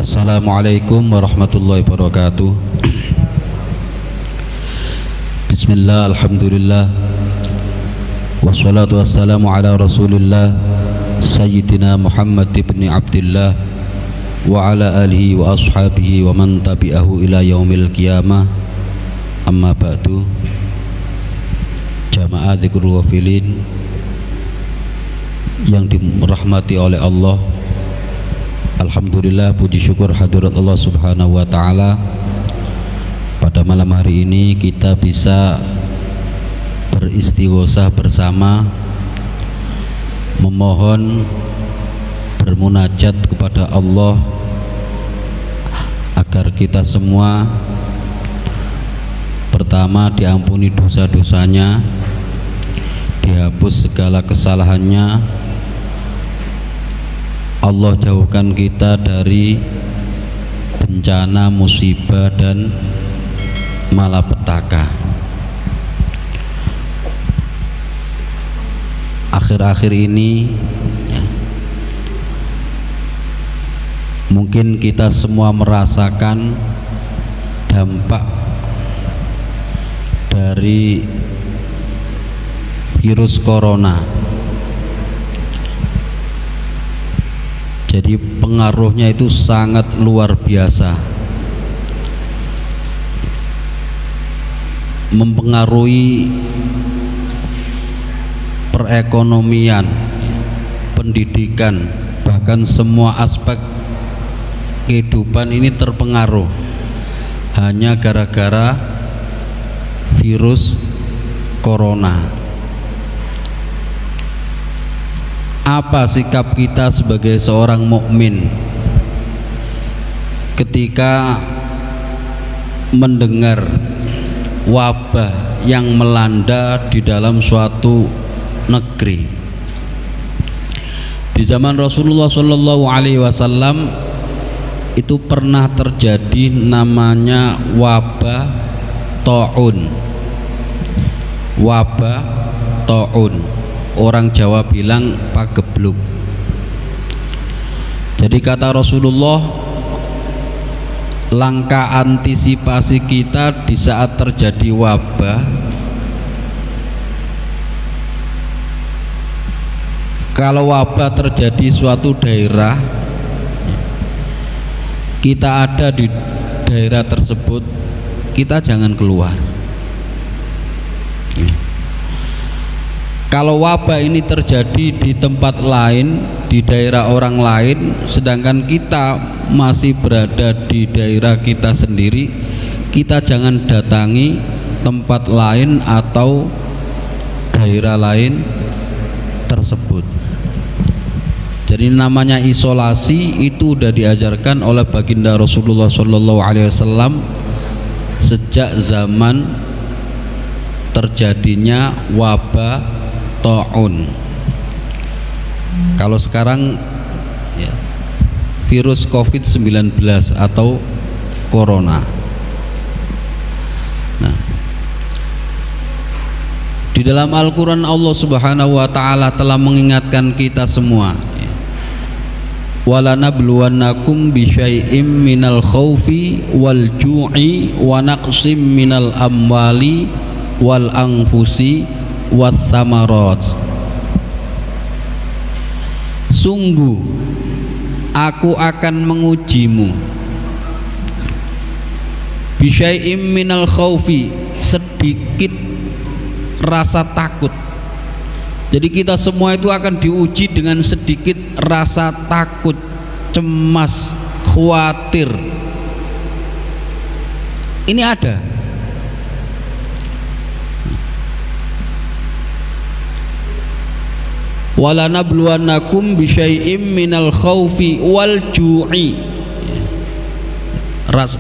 Assalamualaikum warahmatullahi wabarakatuh. Bismillah, alhamdulillah, wassalatu wassalamu ala rasulillah Sayyidina Muhammad ibn Abdillah wa ala alihi wa ashabihi wa man tabi'ahu ila yaumil qiyamah. Amma ba'du. Jamaah dzikrul ghafilin yang dirahmati oleh Allah, alhamdulillah, puji syukur hadirat Allah subhanahu wa ta'ala. Pada malam hari ini kita bisa beristighosah bersama, memohon, bermunajat kepada Allah agar kita semua pertama diampuni dosa-dosanya, dihapus segala kesalahannya, Allah jauhkan kita dari bencana, musibah dan malapetaka. Akhir-akhir ini ya, mungkin kita semua merasakan dampak dari virus corona. Jadi pengaruhnya itu sangat luar biasa, mempengaruhi perekonomian, pendidikan, bahkan semua aspek kehidupan ini terpengaruh hanya gara-gara virus corona. Apa sikap kita sebagai seorang mukmin ketika mendengar wabah yang melanda di dalam suatu negeri? Di zaman Rasulullah Shallallahu Alaihi Wasallam itu pernah terjadi namanya wabah taun. Wabah taun, orang Jawa bilang pagebluk. Jadi kata Rasulullah, langkah antisipasi kita di saat terjadi wabah, kalau wabah terjadi suatu daerah, kita ada di daerah tersebut, kita jangan keluar. Kalau wabah ini terjadi di tempat lain, di daerah orang lain, sedangkan kita masih berada di daerah kita sendiri, kita jangan datangi tempat lain atau daerah lain tersebut. Jadi namanya isolasi itu sudah diajarkan oleh baginda Rasulullah SAW sejak zaman terjadinya wabah taun. Kalau sekarang ya, virus COVID-19 atau corona. Nah, di dalam Al-Quran Allah Subhanahu wa ta'ala telah mengingatkan kita semua, ya, walanabluwannakum bisyai'im minal khawfi wal ju'i wa naqsim minal amwali wal anfusi watsamarat. Sungguh aku akan mengujimu bisyai'im minal khaufi, sedikit rasa takut. Jadi kita semua itu akan diuji dengan sedikit rasa takut, cemas, khawatir. Ini ada. Walanabluwannakum bisyai'im minal khaufi wal ju'i.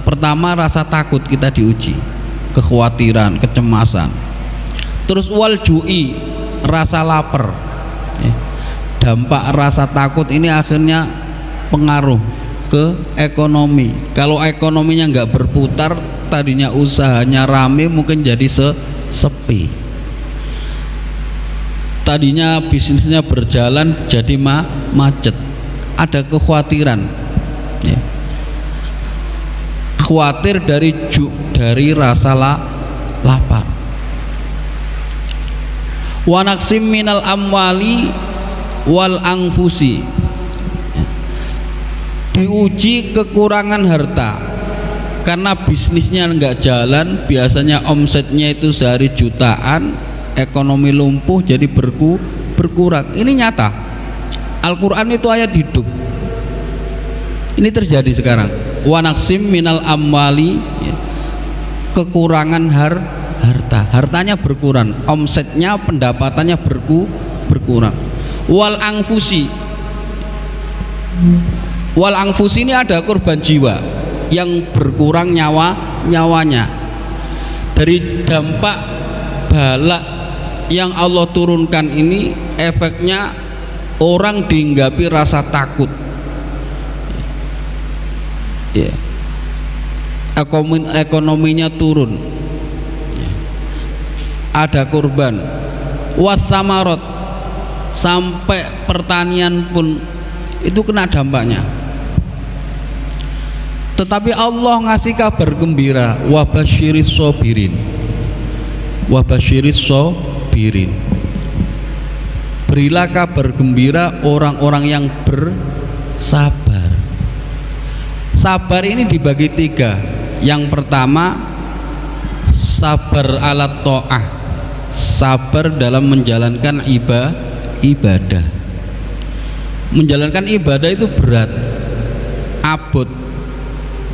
Pertama rasa takut kita diuji, kekhawatiran, kecemasan. Terus wal ju'i, rasa lapar. Dampak rasa takut ini akhirnya pengaruh ke ekonomi. Kalau ekonominya nggak berputar, tadinya usahanya rame mungkin jadi sepi. Tadinya bisnisnya berjalan jadi macet, ada kekhawatiran ya. khawatir dari rasa lapar. Wa naqsim minal amwali wal anfusi, diuji kekurangan harta karena bisnisnya nggak jalan, biasanya omsetnya itu sehari jutaan, ekonomi lumpuh jadi berkurang. Ini nyata, Al-Quran itu ayat hidup, ini terjadi sekarang. Wa naqsim minal amwali, kekurangan hartanya berkurang, omsetnya, pendapatannya berkurang. Wal anfusi ini ada korban jiwa yang berkurang nyawanya dari dampak bala yang Allah turunkan ini. Efeknya orang dihinggapi rasa takut, ekonominya turun, ada korban. Wasamarot, sampai pertanian pun itu kena dampaknya. Tetapi Allah ngasih kabar gembira, wabasyiris sobirin, berilah kabar gembira orang-orang yang bersabar. Sabar ini dibagi 3. Yang pertama, sabar ala ta'ah, sabar dalam menjalankan ibadah. Menjalankan ibadah itu berat, abot,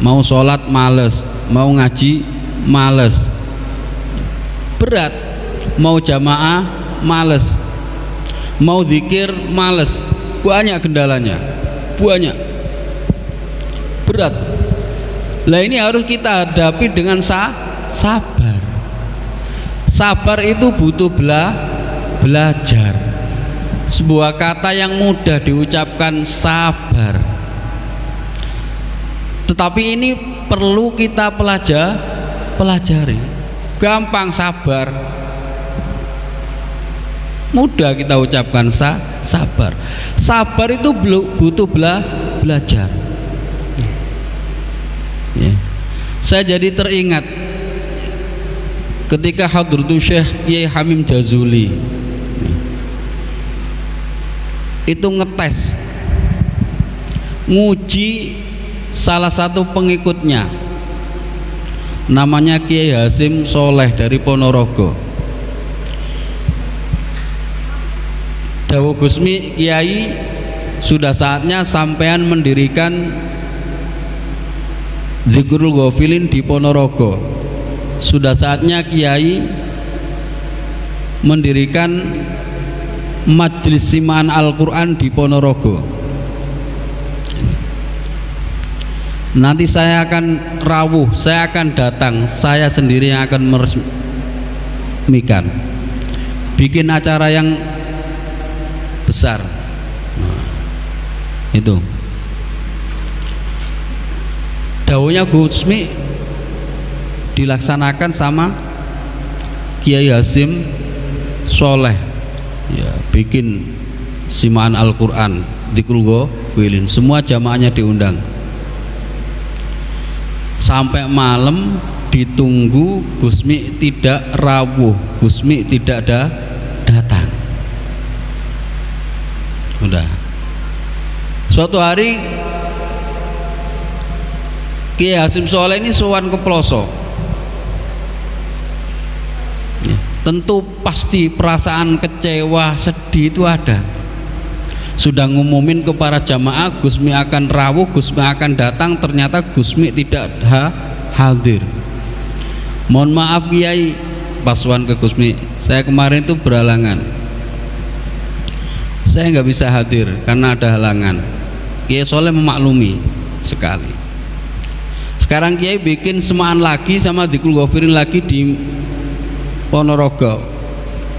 mau sholat males, mau ngaji males, berat, mau jamaah males, mau zikir males, banyak kendalanya, banyak, berat. Lah ini harus kita hadapi dengan sabar. Sabar itu butuh belajar. Sebuah kata yang mudah diucapkan, sabar, tetapi ini perlu kita pelajari. Gampang sabar, mudah kita ucapkan sabar. Sabar itu butuh belajar. Saya jadi teringat ketika Hadratus Syekh Kiai Hamim Jazuli itu ngetes, nguji salah satu pengikutnya, namanya Kiai Hasim Soleh dari Ponorogo. Dawu Gusmi, Kiai, sudah saatnya sampean mendirikan Dzikrul Ghafilin di Ponorogo. Sudah saatnya Kiai mendirikan Majelis Simaan Al-Quran di Ponorogo. Nanti saya akan rawuh, saya akan datang, saya sendiri yang akan meresmikan, bikin acara yang besar. Itu dawuhnya Gusmi dilaksanakan sama Kiai Hasim Soleh, ya, bikin simaan Al-Quran di Kulgo-Wilin, semua jamaahnya diundang. Sampai malam ditunggu, Gusmi tidak rawuh, Gusmi tidak datang. Udah. Suatu hari Kiai Hasim Soleh ini sowan ke Ploso. Ya, tentu pasti perasaan kecewa, sedih itu ada. Sudah ngumumin ke para jamaah Gusmi akan rawuh, Gusmi akan datang, ternyata Gusmi tidak hadir. Mohon maaf Kiai, pasuan ke Gusmi, saya kemarin itu berhalangan, saya nggak bisa hadir karena ada halangan. Kiai Soleh memaklumi sekali. Sekarang Kiai bikin semaan lagi sama Dzikrul Ghafilin lagi di Ponorogo,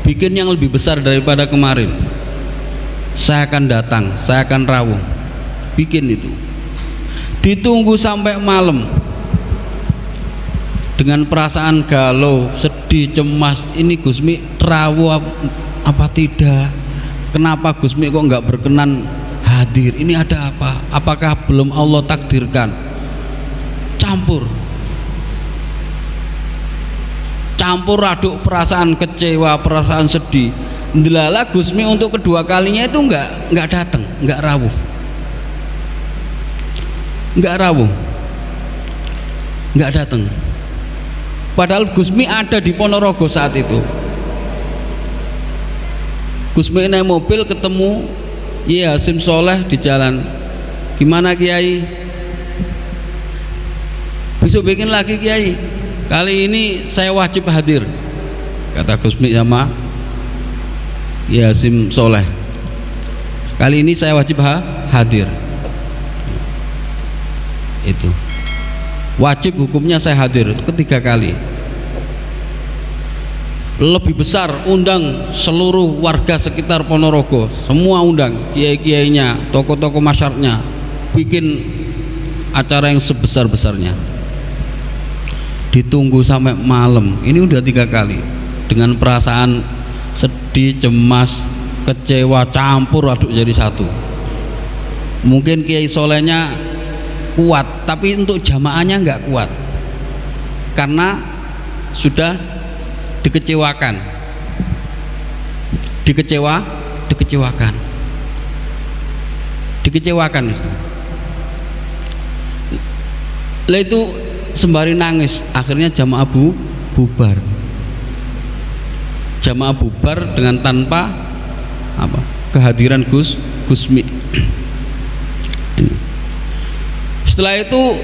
bikin yang lebih besar daripada kemarin. Saya akan datang, saya akan rawuh, bikin itu. Ditunggu sampai malam dengan perasaan galau, sedih, cemas. Ini Gusmi rawuh apa tidak? Kenapa Gusmi kok nggak berkenan hadir? Ini ada apa? Apakah belum Allah takdirkan? Campur. campur aduk perasaan kecewa, perasaan sedih. Ndelala Gusmi untuk kedua kalinya itu nggak datang, nggak rawuh, nggak datang. Padahal Gusmi ada di Ponorogo saat itu. Gusmi naik mobil ketemu Kiai Hasim Soleh di jalan. Gimana Kiai? Besok bikin lagi Kiai. Kali ini saya wajib hadir, kata Gusmi sama Kiai Hasim Soleh. Kali ini saya wajib hadir. Itu wajib hukumnya saya hadir ketiga kali. Lebih besar, undang seluruh warga sekitar Ponorogo, semua undang, kiai-kiainya, tokoh-tokoh masyarakatnya, bikin acara yang sebesar-besarnya. Ditunggu sampai malam. Ini udah 3 kali dengan perasaan sedih, cemas, kecewa, campur aduk jadi satu. Mungkin Kiai Solehnya kuat, tapi untuk jamaahnya nggak kuat karena sudah dikecewakan. Lah itu sembari nangis, akhirnya jamaah bubar. Jamaah bubar dengan tanpa kehadiran Gusmi. Setelah itu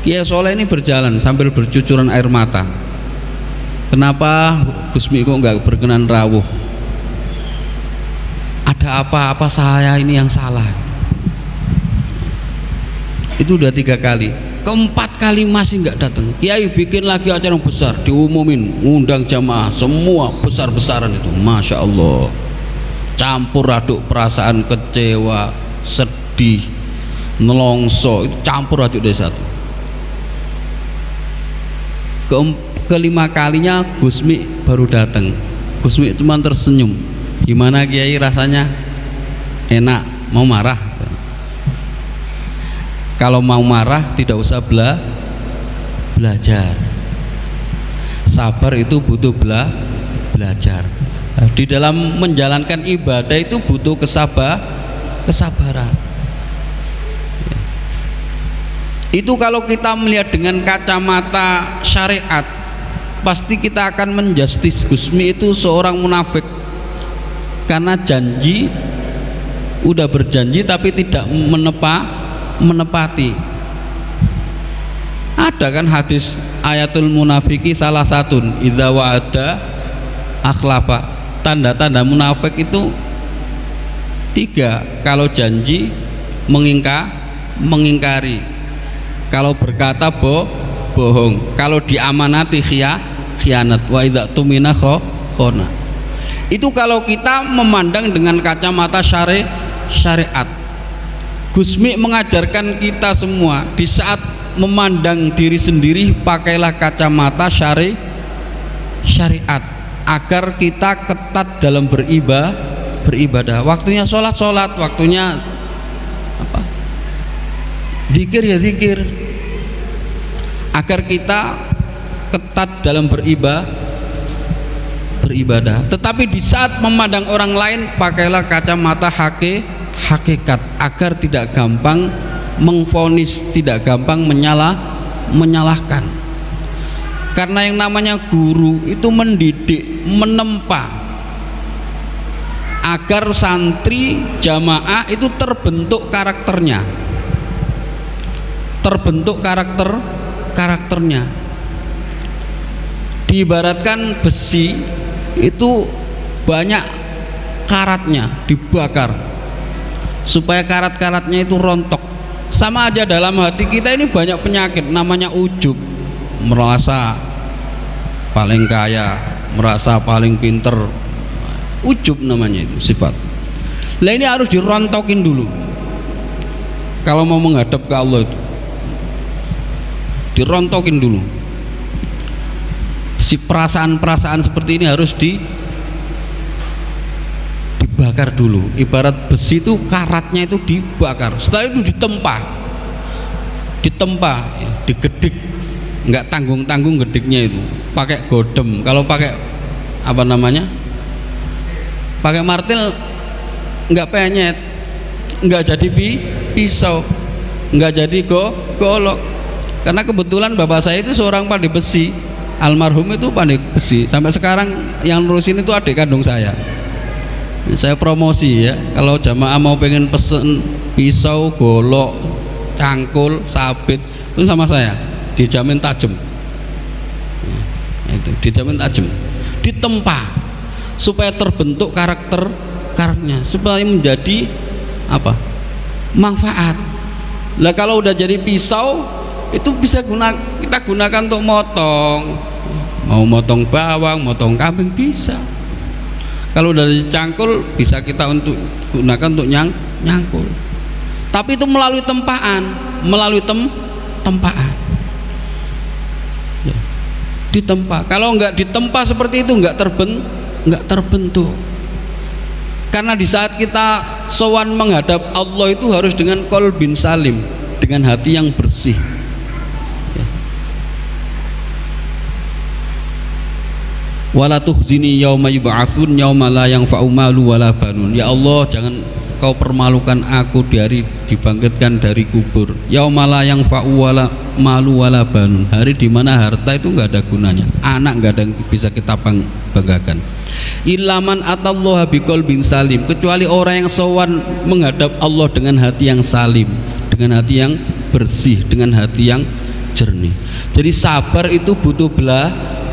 Kiai Soleh ini berjalan sambil bercucuran air mata. Kenapa Gusmi kok nggak berkenan rawuh? Ada apa saya ini yang salah? Itu udah 3 kali. Keempat kali masih nggak datang. Kiai bikin lagi acara yang besar, diumumin, undang jamaah semua besar-besaran itu. Masya Allah, campur aduk perasaan kecewa, sedih, nelongso, itu campur aduk dari satu. Kelima kalinya Gusmi baru datang. Gusmi cuma tersenyum. Gimana Kiai rasanya? Enak. Mau marah? Kalau mau marah tidak usah belajar. Sabar itu butuh belajar. Di dalam menjalankan ibadah itu butuh kesabaran. Itu kalau kita melihat dengan kacamata syariat, pasti kita akan menjustis Gusmi itu seorang munafik karena janji, udah berjanji tapi tidak menepati. Ada kan hadis ayatul munafiki salah satun idza wa'ada akhlafa. Tanda-tanda munafik itu 3, kalau janji mengingkari, kalau berkata bohong, kalau diamanati khianat, wa idza tumina khona. Itu kalau kita memandang dengan kacamata syariat. Gusmi mengajarkan kita semua di saat memandang diri sendiri pakailah kacamata syariat agar kita ketat dalam beribadah. Waktunya sholat, waktunya zikir ya zikir, agar kita ketat dalam beribadah. Tetapi di saat memandang orang lain pakailah kacamata hakikat agar tidak gampang mengvonis, tidak gampang menyalahkan. Karena yang namanya guru itu mendidik, menempa agar santri jamaah itu terbentuk karakternya, diibaratkan besi itu banyak karatnya, dibakar supaya karat-karatnya itu rontok. Sama aja dalam hati kita ini banyak penyakit, namanya ujub, merasa paling kaya, merasa paling pinter, ujub namanya itu sifat. Lah ini harus dirontokin dulu kalau mau menghadap ke Allah, itu dirontokin dulu. Si perasaan-perasaan seperti ini harus dibakar dulu. Ibarat besi itu karatnya itu dibakar, setelah itu ditempa, digedik nggak tanggung-tanggung gediknya itu, pakai godem. Kalau pakai apa namanya, pakai martil nggak penyet, nggak jadi pisau, nggak jadi golok. Karena kebetulan bapak saya itu seorang pandai besi, almarhum itu pandai besi. Sampai sekarang yang nerusin itu adik kandung saya. Saya promosi ya, kalau jamaah mau pengen pesen pisau, golok, cangkul, sabit, itu sama saya, dijamin tajam. Itu dijamin tajam, ditempa supaya terbentuk karakternya, supaya menjadi apa? Manfaat. Lah kalau udah jadi pisau itu bisa kita gunakan untuk motong, mau motong bawang, motong kambing bisa. Kalau udah jadi cangkul bisa kita untuk gunakan untuk nyangkul. Tapi itu melalui tempaan, tempaan. Ya. Ditempa. Kalau nggak ditempa seperti itu nggak terbentuk. Karena di saat kita sowan menghadap Allah itu harus dengan qalbin salim, dengan hati yang bersih. Ya. Wala tukhzini yauma yub'atsun yauma la yanfa'u malu wala banun. Ya Allah, jangan Kau permalukan aku di hari dibangkitkan dari kubur. Yauma la yanfa'u wala malu wala banun. Hari di mana harta itu nggak ada gunanya, anak nggak ada yang bisa kita banggakan. Ilaman atallaha biqalbin salim, kecuali orang yang sowan menghadap Allah dengan hati yang salim, dengan hati yang bersih, dengan hati yang jernih. Jadi sabar itu butuh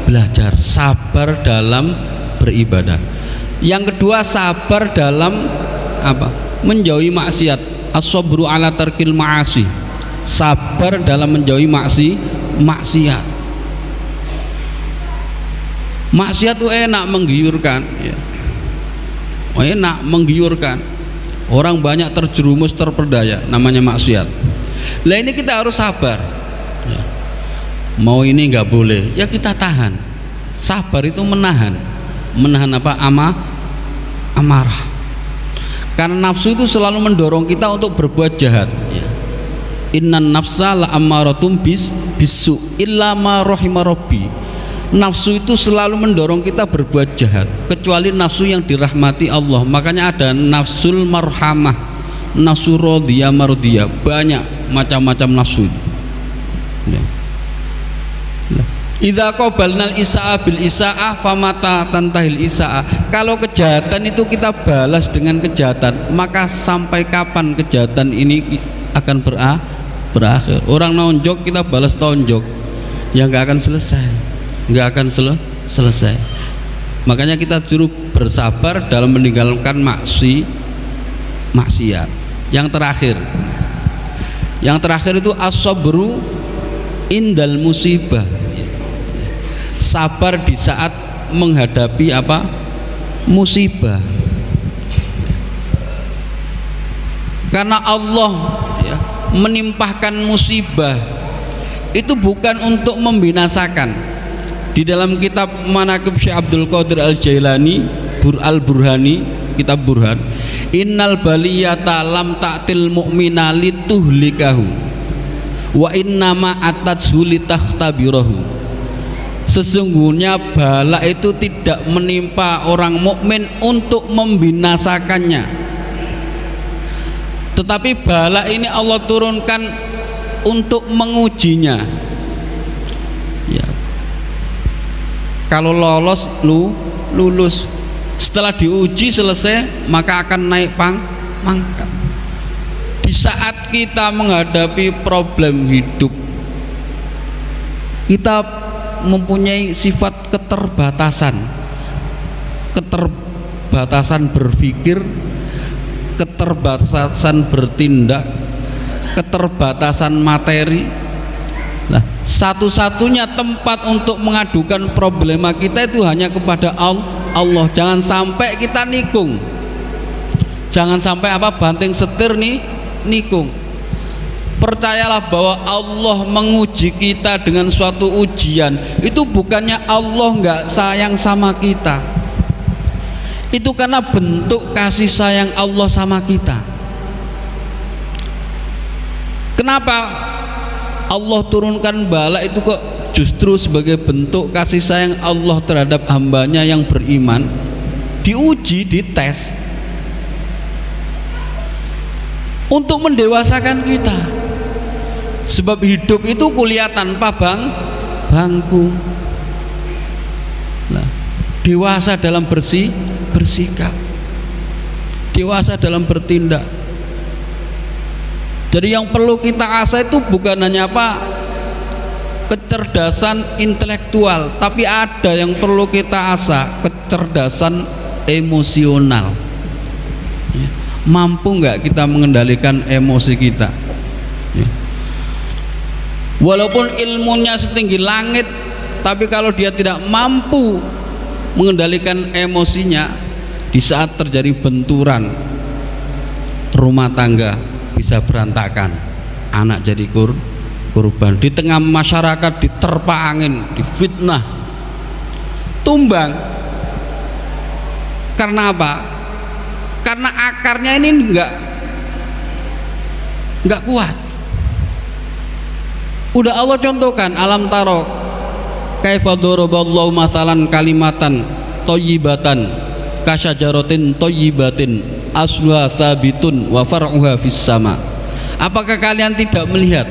belajar, sabar dalam beribadah. Yang kedua, sabar dalam apa? Menjauhi maksiat. As-sabru ala tarkil ma'asi, sabar dalam menjauhi maksiat. Maksiat itu enak menggiurkan ya. Enak menggiurkan. Orang banyak terjerumus terperdaya namanya maksiat. Lah ini kita harus sabar ya. Mau ini nggak boleh ya kita tahan. Sabar itu menahan apa? Amarah. Karena nafsu itu selalu mendorong kita untuk berbuat jahat ya. Innan nafsa la ammaratum bisu illa ma rahima rabbi. Nafsu itu selalu mendorong kita berbuat jahat kecuali nafsu yang dirahmati Allah. Makanya ada nafsul marhamah, nafsu radiyah mardiyah, banyak macam-macam nafsu ya. Idza qabalnal isa'a bil isa'a famata tantahil isa'a. Kalau kejahatan itu kita balas dengan kejahatan, maka sampai kapan kejahatan ini akan berakhir? Orang nonjok kita balas tonjok, ya nggak akan selesai, nggak akan selesai. Makanya kita suruh bersabar dalam meninggalkan maksiat. Yang terakhir itu as-sabru indal musibah, sabar di saat menghadapi apa? Musibah. Karena Allah ya, menimpahkan musibah itu bukan untuk membinasakan. Di dalam kitab Manaqib Syekh Abdul Qadir Al-Jailani Al-Burhani, kitab Burhan, innal baliyata lam ta'til mu'mina lituhlikahu wa innama atathu litakhtabirahu. Sesungguhnya bala itu tidak menimpa orang mukmin untuk membinasakannya, tetapi bala ini Allah turunkan untuk mengujinya ya. Kalau lolos lulus, setelah diuji selesai maka akan naik pangkat. Di saat kita menghadapi problem hidup, kita mempunyai sifat keterbatasan berpikir, keterbatasan bertindak, keterbatasan materi. Nah, satu-satunya tempat untuk mengadukan problema kita itu hanya kepada Allah. Jangan sampai kita nikung, jangan sampai banting setir nikung. Percayalah bahwa Allah menguji kita dengan suatu ujian. Itu bukannya Allah nggak sayang sama kita, itu karena bentuk kasih sayang Allah sama kita. Kenapa Allah turunkan bala itu kok justru sebagai bentuk kasih sayang Allah terhadap hambanya yang beriman, diuji, dites untuk mendewasakan kita. Sebab hidup itu kuliah tanpa bangku. Nah, dewasa dalam bersikap, dewasa dalam bertindak. Jadi yang perlu kita asah itu bukan hanya kecerdasan intelektual, tapi ada yang perlu kita asah, kecerdasan emosional. Mampu nggak kita mengendalikan emosi kita? Walaupun ilmunya setinggi langit, tapi kalau dia tidak mampu mengendalikan emosinya, di saat terjadi benturan, rumah tangga bisa berantakan, anak jadi korban, di tengah masyarakat diterpa angin, difitnah, tumbang. Karena apa? Karena akarnya ini enggak kuat. Udah Allah contohkan, alam taro kaifa daraballahu mathalan kalimatan thayyibatan kasyajaratin thayyibatin asluha tsabitun wa far'uha fis sama. Apakah kalian tidak melihat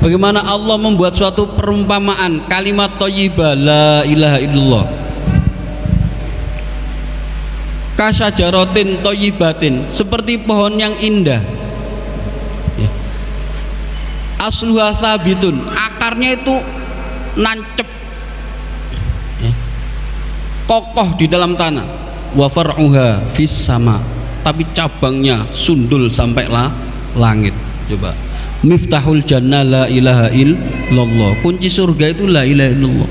bagaimana Allah membuat suatu perumpamaan kalimat thayyibah la ilaha illallah, kasyajaratin thayyibatin, seperti pohon yang indah, asluha tsabitun, akarnya itu nancep, kokoh di dalam tanah, wa far'uha fis sama, tapi cabangnya sundul sampai langit. Coba, miftahul jannah la ilaha illallah, kunci surga itu la ilaha illallah.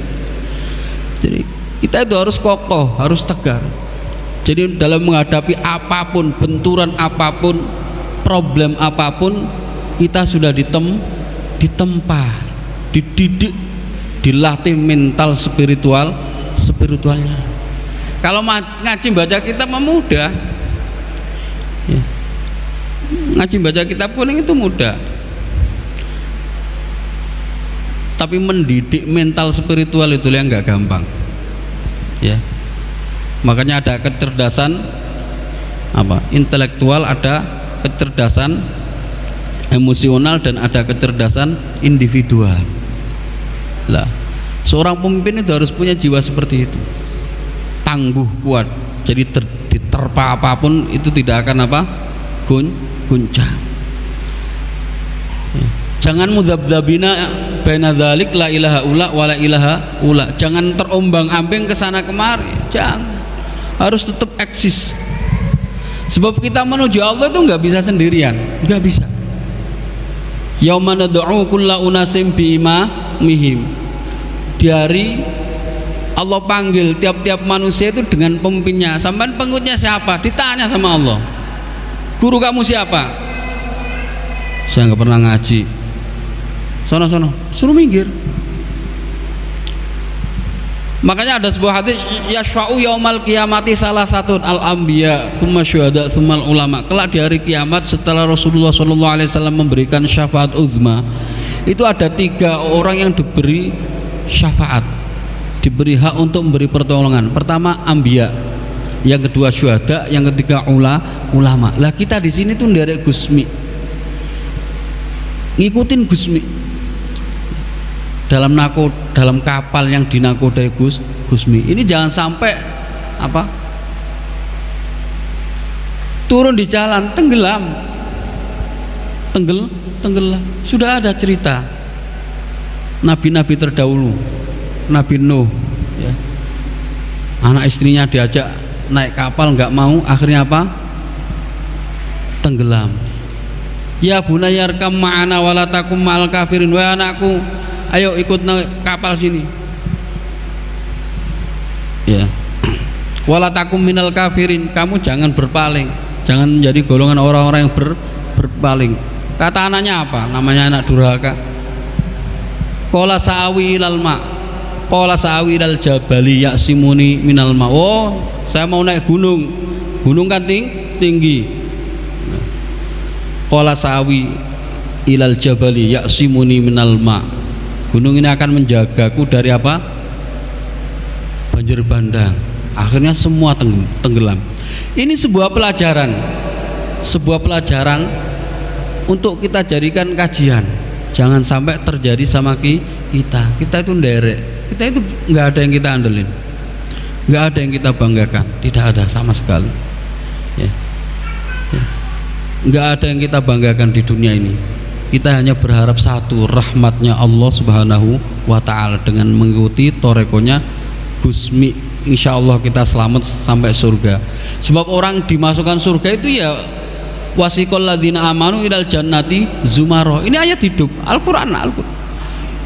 Jadi kita itu harus kokoh, harus tegar. Jadi dalam menghadapi apapun, benturan apapun, problem apapun, kita sudah ditempa, dididik, dilatih mental spiritualnya. Kalau ngaji baca kitab mudah, ya. Ngaji baca kitab kuning itu mudah, tapi mendidik mental spiritual itu yang nggak gampang, ya. Makanya ada kecerdasan intelektual, ada kecerdasan emosional, dan ada kecerdasan individual. Lah, seorang pemimpin itu harus punya jiwa seperti itu, tangguh, kuat. Jadi diterpa apapun itu tidak akan goncang. Jangan mudzabdzabina baina dzalik la ilaha ula wa la ilaha ula. Jangan terombang-ambing ke sana kemari. Jangan. Harus tetap eksis. Sebab kita menuju Allah itu nggak bisa sendirian, nggak bisa. Yauma nad'u kulla unasim biimamihim. Di hari Allah panggil tiap-tiap manusia itu dengan pemimpinnya. Sampai pengikutnya siapa? Ditanya sama Allah. Guru kamu siapa? Saya nggak pernah ngaji. Sono, suruh minggir. Makanya ada sebuah hadis, yashfa'u yaumal qiyamati salah satu al-anbiya tsumma syuhada tsumma ulama. Kelak di hari kiamat setelah Rasulullah SAW memberikan syafaat uzma, itu ada 3 orang yang diberi syafaat, diberi hak untuk memberi pertolongan. Pertama anbiya, yang kedua syuhada, yang ketiga ulama. Lah kita di sini tuh nderek Gusmi, ngikutin Gusmi dalam kapal yang dinakodai Gusmi. Ini jangan sampai turun di jalan tenggelam. Sudah ada cerita nabi-nabi terdahulu, Nabi Nuh, ya. Anak istrinya diajak naik kapal nggak mau, akhirnya tenggelam. Ya bunayyarkam ma'ana wala takum ma'al kafirin. Wahai anakku, ayo ikut naik kapal sini, ya. Wala takum minal kafirin, kamu jangan berpaling, jangan menjadi golongan orang-orang yang berpaling. Kata anaknya apa? Namanya anak durhaka. Qala sa'awi ilal ma, qala sa'awi ilal jabali ya'simuni minal ma. Oh, saya mau naik gunung kan tinggi. Qala sa'awi ilal jabali ya'simuni minal ma. Gunung ini akan menjagaku dari apa? Banjir bandang. Akhirnya semua tenggelam. Ini sebuah pelajaran untuk kita jadikan kajian. Jangan sampai terjadi sama kita. Kita itu nderek, kita itu nggak ada yang kita andelin, nggak ada yang kita banggakan, tidak ada sama sekali. Ya. Nggak ada yang kita banggakan di dunia ini. Kita hanya berharap satu, rahmatnya Allah Subhanahu wa Ta'ala. Dengan mengikuti torekonya Gusmi, insya Allah kita selamat sampai surga. Sebab orang dimasukkan surga itu ya wasiqal ladzina amanu ilal jannati zumaro. Ini ayat hidup Al-Qur'an.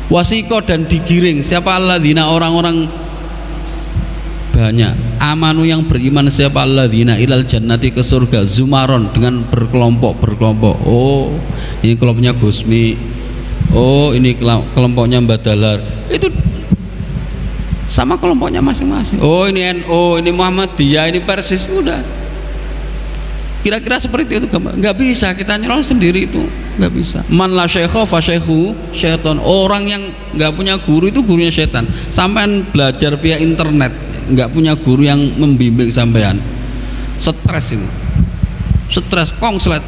Wasiqo dan digiring siapa alladzina, orang-orang banyak, amanu yang beriman siapa alladzina ilal jannati ke surga, zumaron dengan berkelompok. Oh, ini kelompoknya Gusmi, oh ini kelompoknya Mbak Dalar, itu sama kelompoknya masing-masing. Oh ini NU, ini Muhammadiyah, ini Persis. Udah kira-kira seperti itu. Nggak bisa kita nyelon sendiri, itu nggak bisa. Man la syekho fa syekhu syaiton. Orang yang nggak punya guru itu gurunya setan. Sampean belajar via internet, nggak punya guru yang membimbing sampean, stres itu, stres, kongslet.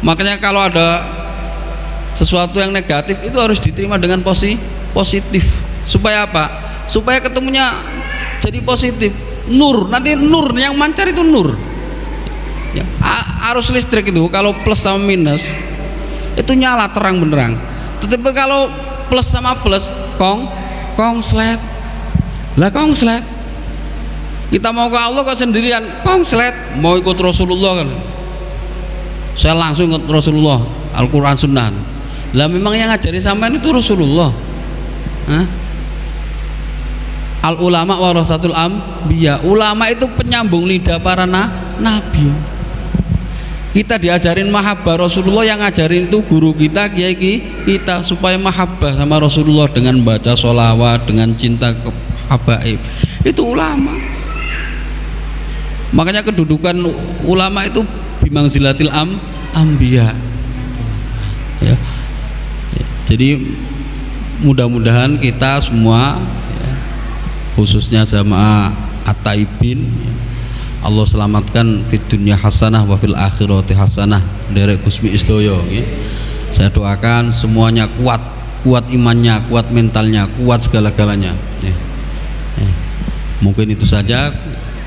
Makanya kalau ada sesuatu yang negatif itu harus diterima dengan positif. Supaya apa? Supaya ketemunya jadi positif. Nur, nanti nur yang mancar itu nur. Ya, arus listrik itu kalau plus sama minus itu nyala terang benderang. Tetapi kalau plus sama plus kongslet. Lah kongslet. Kita mau ke Allah kok sendirian, kongslet. Mau ikut Rasulullah kan, saya langsung ikut Rasulullah, Al-Quran Sunnah. Lah memang yang ngajari sampean itu Rasulullah. Al ulama warasatul anbiya. Ulama itu penyambung lidah para nabi. Kita diajarin mahabbah Rasulullah, yang ngajarin itu guru kita, kiai kita, supaya mahabbah sama Rasulullah dengan baca sholawat, dengan cinta ke habaib. Itu ulama. Makanya kedudukan ulama itu bimangzilatil anbiya. Ya. Jadi mudah-mudahan kita semua, ya, khususnya jamaah at-taibin, Allah selamatkan di dunia hasanah wa fil akhirati hasanah derek Gusmi Istoyo, ya. Saya doakan semuanya kuat imannya, kuat mentalnya, kuat segala-galanya, ya. Mungkin itu saja,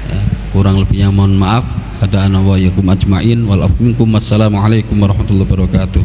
ya. Kurang lebihnya mohon maaf. Ada ana wa yakum ajmain wal afminkum. Wassalamualaikum warahmatullahi wabarakatuh.